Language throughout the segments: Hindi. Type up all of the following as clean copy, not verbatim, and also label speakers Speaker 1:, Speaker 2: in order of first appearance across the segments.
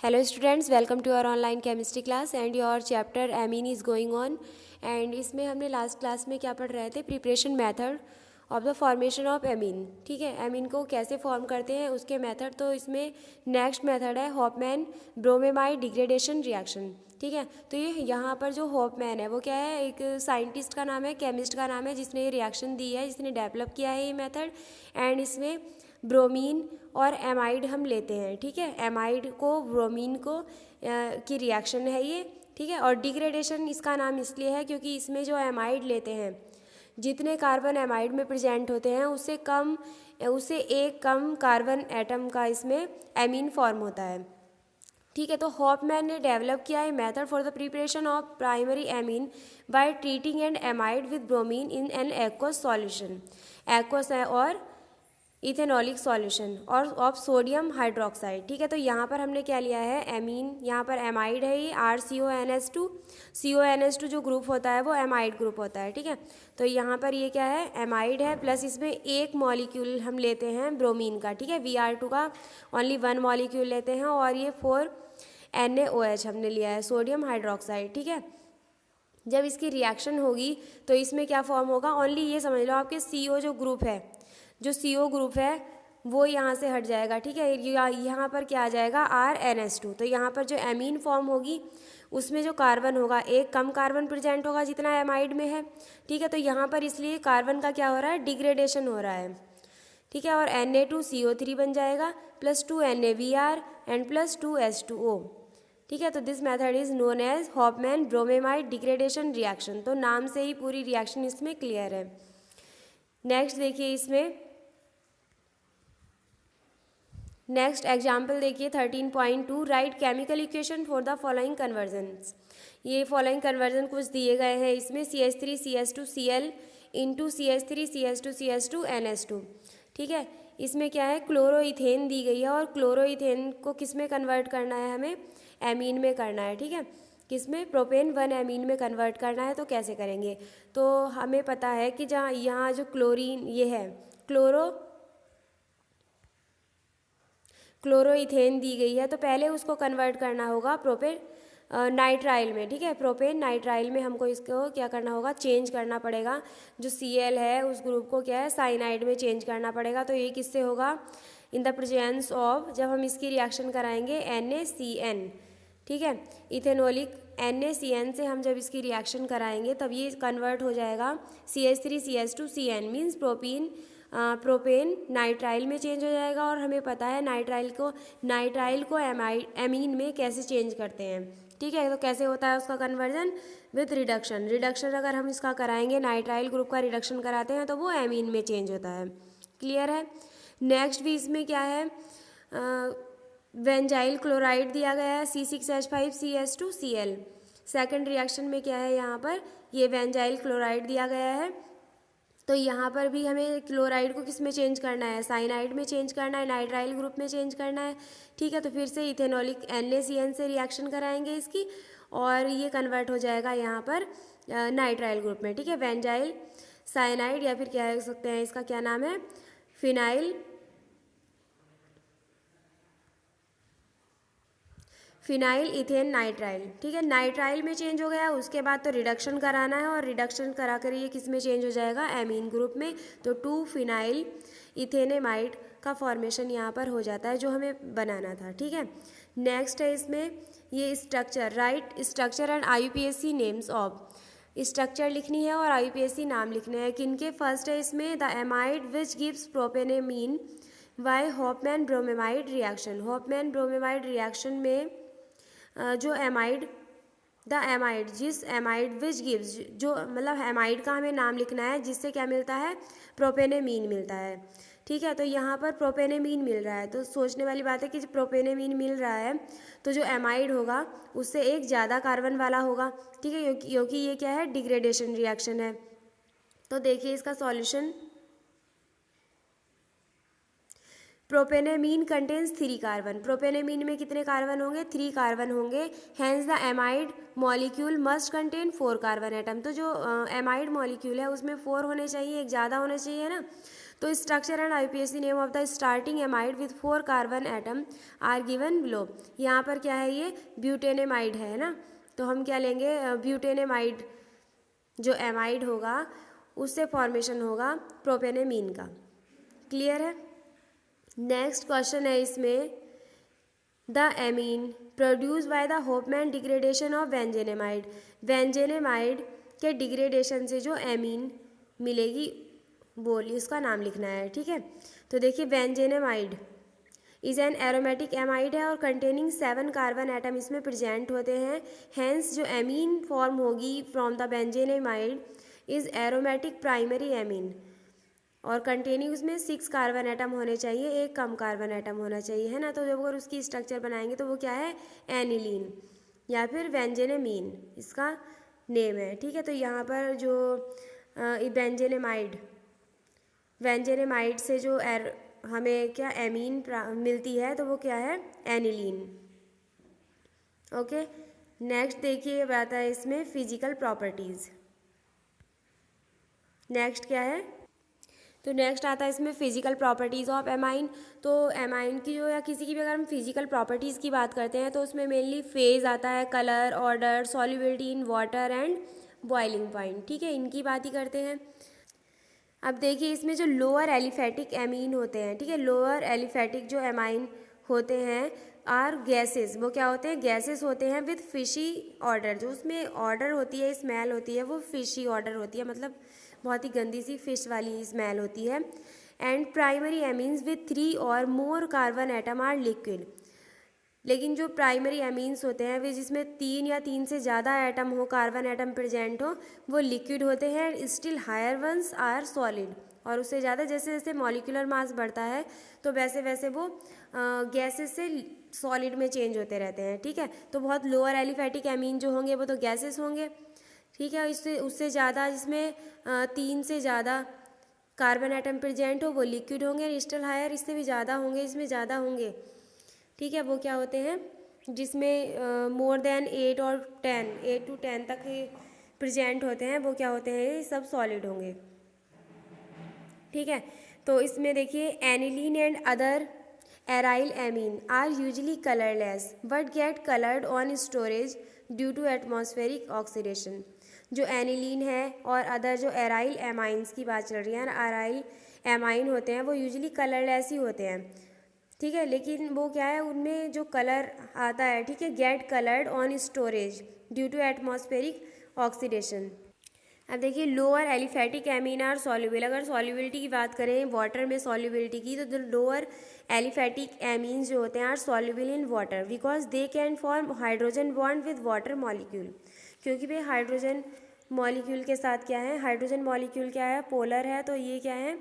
Speaker 1: Hello students, welcome to our online chemistry class and your chapter amine is going on and इसमें हमने लास्ट क्लास में क्या पढ़ रहे थे, preparation method of the formation of amine. ठीक है, एमीन को कैसे फॉर्म करते हैं उसके मेथड। तो इसमें नेक्स्ट मेथड है हॉफमैन ब्रोमेमाइड डिग्रेडेशन रिएक्शन। ठीक है, तो ये यहाँ पर जो हॉफमैन है वो क्या है, एक साइंटिस्ट का नाम है, केमिस्ट का नाम है, जिसने ये रिएक्शन दी है, जिसने डेवलप किया है ये मेथड। एंड इसमें ब्रोमीन और एमाइड हम लेते हैं। ठीक है, एमाइड को ब्रोमीन को की रिएक्शन है ये। ठीक है, और डिग्रेडेशन इसका नाम इसलिए है क्योंकि इसमें जो एमाइड लेते हैं, जितने कार्बन एमाइड में प्रेजेंट होते हैं उससे एक कम कार्बन एटम का इसमें एमीन फॉर्म होता है। ठीक है, तो हॉफमैन ने डेवलप किया है method for the preparation of primary amine by treating and amide with bromine in an aqueous solution. Aqueous है और इथेनॉलिक सॉल्यूशन और ऑफ सोडियम हाइड्रोक्साइड। ठीक है, तो यहाँ पर हमने क्या लिया है, एमीन, यहाँ पर एमाइड है ये RCONH2। CONH2 जो ग्रुप होता है वो एमाइड ग्रुप होता है। ठीक है, तो यहाँ पर ये क्या है, एमाइड है, प्लस इसमें एक मॉलिक्यूल हम लेते हैं ब्रोमीन का। ठीक है, Br2 का ओनली वन मॉलिक्यूल लेते हैं और ये 4 NaOH हमने लिया है, सोडियम हाइड्रोक्साइड। ठीक है, जब इसकी रिएक्शन होगी तो इसमें क्या फॉर्म होगा, ओनली ये समझ लो आपके CO जो ग्रुप है, जो CO ग्रुप है वो यहाँ से हट जाएगा। ठीक है, यहाँ पर क्या आ जाएगा, RNH2। तो यहाँ पर जो एमीन फॉर्म होगी उसमें जो कार्बन होगा, एक कम कार्बन प्रेजेंट होगा जितना एमाइड में है। ठीक है, तो यहाँ पर इसलिए कार्बन का क्या हो रहा है, डिग्रेडेशन हो रहा है। ठीक है, और Na2CO3 बन जाएगा plus 2 NaBr and plus 2 H2O। ठीक है, तो this method is known as Hofmann bromamide degradation reaction. तो नाम से ही पूरी रिएक्शन इसमें क्लियर है। नेक्स्ट देखिए, इसमें नेक्स्ट एग्जाम्पल देखिए 13.2, right chemical equation for the following convergence. ये फॉलोइंग कन्वर्जन कुछ दिए गए हैं इसमें, CH3CH2Cl इंटू CH3CH2CH2 NH2। ठीक है, इसमें क्या है, क्लोरोइथेन दी गई है और क्लोरोइथेन को किस में कन्वर्ट करना है, हमें एमीन में करना है। ठीक है, किसमें, प्रोपेन 1 एमीन में कन्वर्ट करना है। तो कैसे करेंगे, तो हमें पता है कि जहाँ यहाँ जो क्लोरीन ये है, क्लोरोइथेन दी गई है, तो पहले उसको कन्वर्ट करना होगा प्रोपेन नाइट्राइल में। ठीक है, प्रोपेन नाइट्राइल में हमको इसको क्या करना होगा, चेंज करना पड़ेगा। जो Cl है उस ग्रुप को क्या है, साइनाइड में चेंज करना पड़ेगा। तो ये किससे होगा, इन द प्रेजेंस ऑफ, जब हम इसकी रिएक्शन कराएंगे NaCN। ठीक है, इथेनॉलिक NaCN से हम जब इसकी रिएक्शन कराएंगे तब ये कन्वर्ट हो जाएगा CH3CH2Cn, मीन्स प्रोपेन नाइट्राइल में चेंज हो जाएगा। और हमें पता है नाइट्राइल को एमीन में कैसे चेंज करते हैं। ठीक है, तो कैसे होता है उसका कन्वर्जन, विथ रिडक्शन अगर हम इसका कराएंगे, नाइट्राइल ग्रुप का रिडक्शन कराते हैं तो वो एमीन में चेंज होता है। क्लियर है। नेक्स्ट भी इसमें क्या है, बेंजाइल क्लोराइड दिया गया है C6H5CH2Cl। सेकेंड रिएक्शन में क्या है, यहाँ पर ये बेंजाइल क्लोराइड दिया गया है। तो यहाँ पर भी हमें क्लोराइड को किस में चेंज करना है, साइनाइड में चेंज करना है, नाइट्राइल ग्रुप में चेंज करना है। ठीक है, तो फिर से इथेनॉलिक NaCN से रिएक्शन कराएंगे इसकी और ये कन्वर्ट हो जाएगा यहाँ पर नाइट्राइल ग्रुप में। ठीक है, बेंजाइल साइनाइड या फिर क्या कह सकते हैं, इसका क्या नाम है, फिनाइल इथेन नाइट्राइल। ठीक है, नाइट्राइल में चेंज हो गया, उसके बाद तो रिडक्शन कराना है और रिडक्शन करा कर ये किस में चेंज हो जाएगा, एमीन ग्रुप में। तो 2 फिनाइल इथेनेमाइड का फॉर्मेशन यहाँ पर हो जाता है जो हमें बनाना था। ठीक है, नेक्स्ट है इसमें ये structure, right structure and IUPAC names of. Structure लिखनी है और IUPAC नाम लिखने हैं किनके। फर्स्ट है इसमें the amide which gives propanamine by Hofmann bromamide reaction. Hofmann bromamide reaction में जो एमाइड जिस एमाइड विच गिव्स, जो मतलब एमाइड का हमें नाम लिखना है जिससे क्या मिलता है, प्रोपेनेमीन मिलता है। ठीक है, तो यहाँ पर प्रोपेनेमीन मिल रहा है, तो सोचने वाली बात है कि प्रोपेनेमीन मिल रहा है तो जो एमाइड होगा उससे एक ज़्यादा कार्बन वाला होगा। ठीक है, क्योंकि ये क्या है, डिग्रेडेशन रिएक्शन है। तो देखिए इसका solution, propanamine contains 3 carbon. Propanamine में कितने कार्बन होंगे, 3 कार्बन होंगे। Hence the amide molecule must contain 4 carbon atom. तो जो एमाइड मॉलिक्यूल है उसमें 4 होने चाहिए, एक ज़्यादा होना चाहिए ना। तो structure and IUPAC name of the starting amide with 4 carbon atom are given below. यहाँ पर क्या है, ये ब्यूटेनेमाइड है ना, तो हम क्या लेंगे, ब्यूटेनेमाइड जो एमाइड होगा उससे फॉर्मेशन होगा प्रोपेनेमीन का। क्लियर है। नेक्स्ट क्वेश्चन है इसमें, the amine produce by the Hofmann degradation of benzamide. Benzamide के डिग्रेडेशन से जो एमीन मिलेगी बोली उसका नाम लिखना है। ठीक है, तो देखिए benzamide is an aromatic amide है और कंटेनिंग 7 कार्बन एटम इसमें प्रेजेंट होते हैं। हैंस जो एमीन फॉर्म होगी from the benzamide is aromatic primary amine और कंटेनिंग उसमें 6 कार्बन एटम होने चाहिए, एक कम कार्बन एटम होना चाहिए, है ना। तो जब अगर उसकी स्ट्रक्चर बनाएंगे तो वो क्या है, एनिलीन या फिर बेंजेनेमीन इसका नेम है। ठीक है, तो यहाँ पर जो बेंजेनेमाइड से जो हमें क्या एमीन मिलती है तो वो क्या है, एनिलीन। ओके, नेक्स्ट देखिए आता है इसमें फिजिकल प्रॉपर्टीज़। नेक्स्ट क्या है, तो नेक्स्ट आता है इसमें फिजिकल प्रॉपर्टीज़ ऑफ एमाइन। तो एमाइन की जो या किसी की भी अगर हम फिजिकल प्रॉपर्टीज़ की बात करते हैं तो उसमें मेनली फेज आता है, colour, order, solubility in water and boiling point. ठीक है, इनकी बात ही करते हैं। अब देखिए इसमें जो लोअर एलिफेटिक एमीन होते हैं, ठीक है, लोअर एलिफेटिक जो एमाइन होते हैं आर गैसेस, वो क्या होते हैं, गैसेस होते हैं विथ फिशी ऑर्डर। जो उसमें ऑर्डर होती है, स्मेल होती है, वो फिशी ऑर्डर होती है, मतलब बहुत ही गंदी सी फिश वाली स्मेल होती है। एंड प्राइमरी एमीन्स विथ 3 और more carbon atom are liquid. लेकिन जो प्राइमरी एमीन्स होते हैं वे जिसमें 3 या 3 से ज़्यादा एटम हो, कार्बन एटम प्रेजेंट हो, वो लिक्विड होते हैं। Still higher ones are solid, और उससे ज़्यादा जैसे जैसे मॉलिक्यूलर मास बढ़ता है तो वैसे वैसे वो गैसेस से सॉलिड में चेंज होते रहते हैं। ठीक है, तो बहुत लोअर एलिफेटिक एमीन जो होंगे वो तो गैसेस होंगे। ठीक है, इससे उससे ज़्यादा जिसमें 3 से ज़्यादा कार्बन एटम प्रेजेंट हो वो लिक्विड होंगे। स्टिल हायर इससे भी ज़्यादा होंगे, इसमें ज़्यादा होंगे। ठीक है, वो क्या होते हैं, जिसमें मोर देन 8 और 10, 8 to 10 तक प्रेजेंट होते हैं, वो क्या होते हैं, ये सब सॉलिड होंगे। ठीक है, तो इसमें देखिए aniline and other aryl amine are usually colourless but get coloured on storage due to atmospheric oxidation. जो एनिलीन है और अदर जो एराइल एमाइंस की बात चल रही है, एराइल एमाइन होते हैं वो यूजली कलरलेस ही होते हैं। ठीक है, लेकिन वो क्या है, उनमें जो कलर आता है, ठीक है, get coloured on storage due to atmospheric oxidation. अब देखिए lower aliphatic amine are soluble. अगर सॉल्युबिलिटी की बात करें वाटर में सॉल्युबिलिटी की, तो जो लोअर एलिफेटिक एमीन जो होते हैं are soluble in water because they can form hydrogen bond with water molecule. क्योंकि भाई हाइड्रोजन मॉलिक्यूल के साथ क्या है, हाइड्रोजन मॉलिक्यूल क्या है, पोलर है, तो ये क्या है,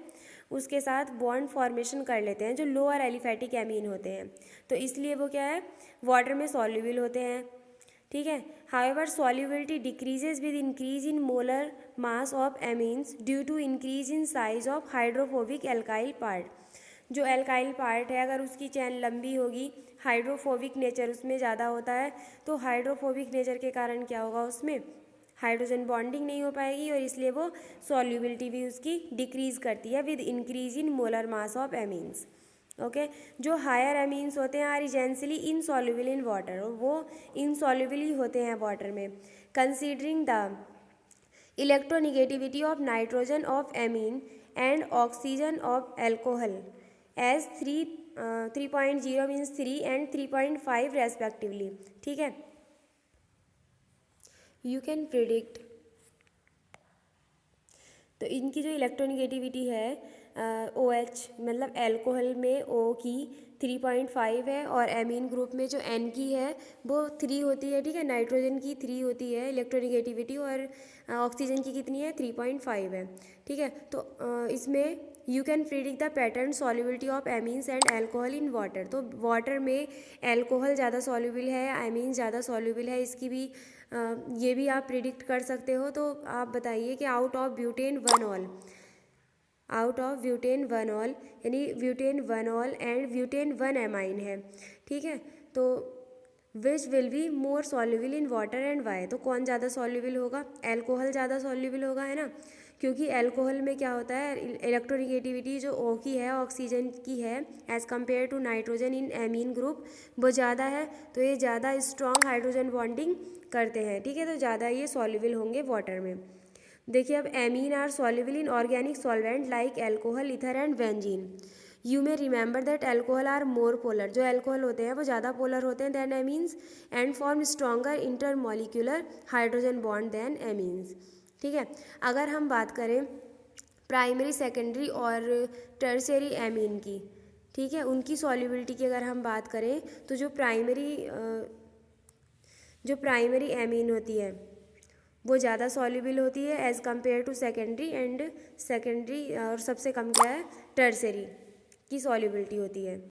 Speaker 1: उसके साथ बॉन्ड फॉर्मेशन कर लेते हैं जो लोअर एलिफेटिक एमीन होते हैं, तो इसलिए वो क्या है, वाटर में सॉल्युबल होते हैं। ठीक है, however solubility decreases with increase in molar mass of amines due to increase in size of hydrophobic alkyl part. जो एल्काइल पार्ट है अगर उसकी चैन लंबी होगी, हाइड्रोफोबिक नेचर उसमें ज़्यादा होता है, तो हाइड्रोफोबिक नेचर के कारण क्या होगा, उसमें हाइड्रोजन बॉन्डिंग नहीं हो पाएगी और इसलिए वो सॉल्युबिलिटी भी उसकी डिक्रीज करती है with increase in molar mass of amines. Okay, जो हायर एमीन्स होते हैं are essentially insoluble in water, वो इनसॉल्युबल ही होते हैं वाटर में। Considering the electronegativity of nitrogen of amine and oxygen of alcohol as 3.0 means 3 and 3.5 respectively. ठीक है, यू कैन प्रिडिक्ट, तो इनकी जो इलेक्ट्रोनिगेटिविटी है OH मतलब एल्कोहल में O की 3.5 है और एमीन ग्रुप में जो N की है वो 3 होती है। ठीक है, नाइट्रोजन की 3 होती है इलेक्ट्रोनिगेटिविटी और ऑक्सीजन की कितनी है, 3.5 है। ठीक है, तो इसमें you can predict the pattern solubility of amines and alcohol in water. तो वाटर में एल्कोहल ज़्यादा सॉल्युबल है, एमीन ज़्यादा सॉल्युबल है, इसकी भी ये भी आप प्रिडिक्ट कर सकते हो। तो आप बताइए कि आउट ऑफ ब्यूटेन 1 यानी ब्यूटेन 1 एंड ब्यूटेन 1 एमाइन है। ठीक है, तो which will be more soluble in water and why, तो कौन ज़्यादा सॉल्युबल होगा, एल्कोहल ज़्यादा सॉल्युबल होगा, है ना, क्योंकि अल्कोहल में क्या होता है, इलेक्ट्रोनेगेटिविटी जो O की है, ऑक्सीजन की है, as compared to nitrogen in amine group वो ज़्यादा है, तो ये ज़्यादा स्ट्रॉन्ग हाइड्रोजन बॉन्डिंग करते हैं, ठीक है, तो ज़्यादा ये सॉल्युबल होंगे वाटर में। देखिए अब amine are soluble in organic solvent like alcohol, ether and benzene. You may remember that alcohol are more polar, जो एल्कोहल होते हैं वो ज़्यादा पोलर होते हैं than amines, and form stronger intermolecular hydrogen bond than amines, ठीक है। अगर हम बात करें प्राइमरी, सेकेंडरी और टर्शियरी एमीन की, ठीक है, उनकी सॉल्युबिलिटी की अगर हम बात करें तो जो प्राइमरी एमीन होती है वो ज़्यादा सॉल्युबल होती है एज़ कम्पेयर टू सेकेंडरी और सबसे कम क्या है, टर्शियरी की सॉल्युबिलिटी होती है।